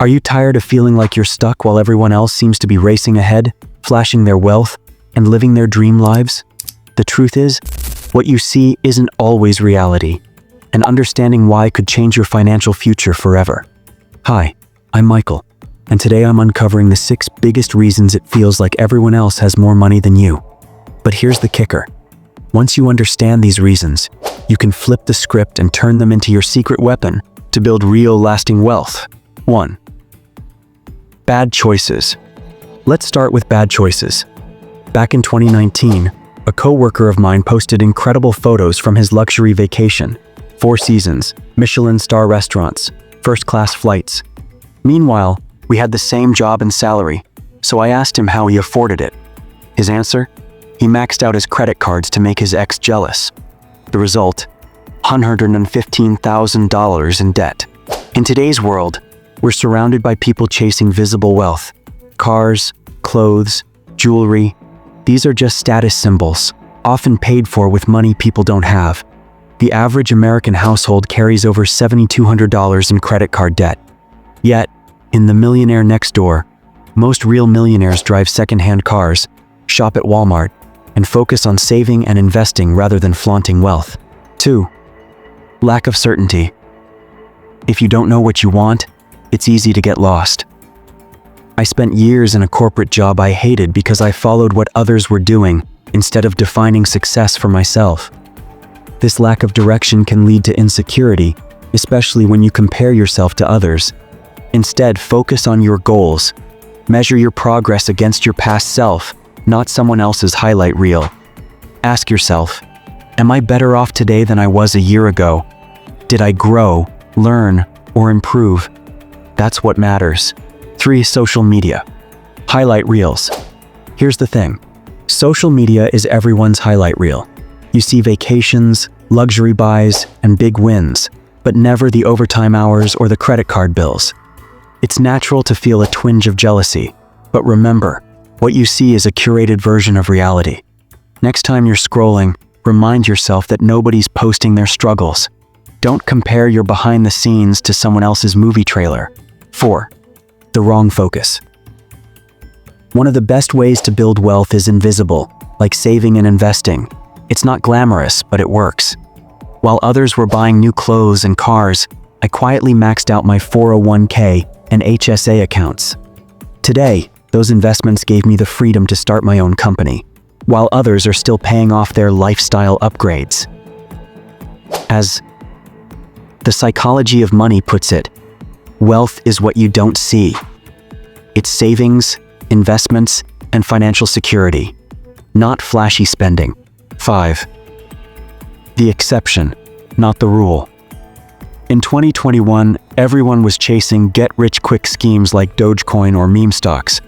Are you tired of feeling like you're stuck while everyone else seems to be racing ahead, flashing their wealth, and living their dream lives? The truth is, what you see isn't always reality, and understanding why could change your financial future forever. Hi, I'm Michael, and today I'm uncovering the 6 biggest reasons it feels like everyone else has more money than you. But here's the kicker. Once you understand these reasons, you can flip the script and turn them into your secret weapon to build real, lasting wealth. 1. Bad choices. Let's start with bad choices. Back in 2019, a coworker of mine posted incredible photos from his luxury vacation. 4 seasons, Michelin star restaurants, first-class flights. Meanwhile, we had the same job and salary, so I asked him how he afforded it. His answer? He maxed out his credit cards to make his ex jealous. The result? $115,000 in debt. In today's world, we're surrounded by people chasing visible wealth. Cars, clothes, jewelry. These are just status symbols, often paid for with money people don't have. The average American household carries over $7,200 in credit card debt. Yet, in the millionaire next door, most real millionaires drive second-hand cars, shop at Walmart, and focus on saving and investing rather than flaunting wealth. 2. Lack of certainty. If you don't know what you want, it's easy to get lost. I spent years in a corporate job I hated because I followed what others were doing instead of defining success for myself. This lack of direction can lead to insecurity, especially when you compare yourself to others. Instead, focus on your goals. Measure your progress against your past self, not someone else's highlight reel. Ask yourself, am I better off today than I was a year ago? Did I grow, learn, or improve? That's what matters. 3. Social media. Highlight reels. Here's the thing. Social media is everyone's highlight reel. You see vacations, luxury buys, and big wins, but never the overtime hours or the credit card bills. It's natural to feel a twinge of jealousy, but remember, what you see is a curated version of reality. Next time you're scrolling, remind yourself that nobody's posting their struggles. Don't compare your behind the scenes to someone else's movie trailer. 4. The wrong focus. One of the best ways to build wealth is invisible, like saving and investing. It's not glamorous, but it works. While others were buying new clothes and cars, I quietly maxed out my 401k and HSA accounts. Today, those investments gave me the freedom to start my own company, while others are still paying off their lifestyle upgrades. As the psychology of money puts it, wealth is what you don't see. It's savings, investments, and financial security, not flashy spending. 5. The exception, not the rule. In 2021, everyone was chasing get-rich-quick schemes like Dogecoin or meme stocks.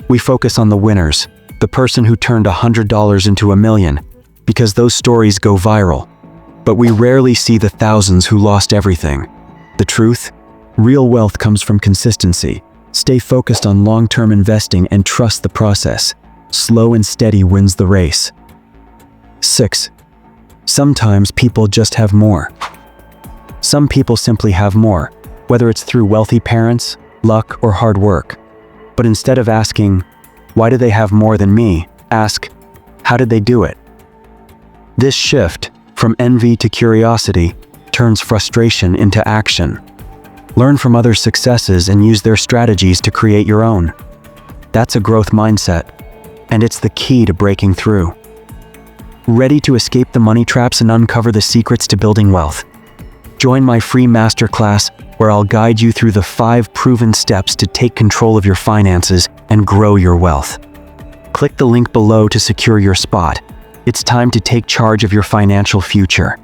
We focus on the winners, the person who turned $100 into $1 million, because those stories go viral. But we rarely see the thousands who lost everything. The truth? Real wealth comes from consistency. Stay focused on long-term investing and trust the process. Slow and steady wins the race. 6. Sometimes people just have more. Some people simply have more, whether it's through wealthy parents, luck, or hard work. But instead of asking, why do they have more than me? Ask, how did they do it? This shift, from envy to curiosity, turns frustration into action. Learn from others' successes and use their strategies to create your own. That's a growth mindset, and it's the key to breaking through. Ready to escape the money traps and uncover the secrets to building wealth? Join my free masterclass where I'll guide you through the 5 proven steps to take control of your finances and grow your wealth. Click the link below to secure your spot. It's time to take charge of your financial future.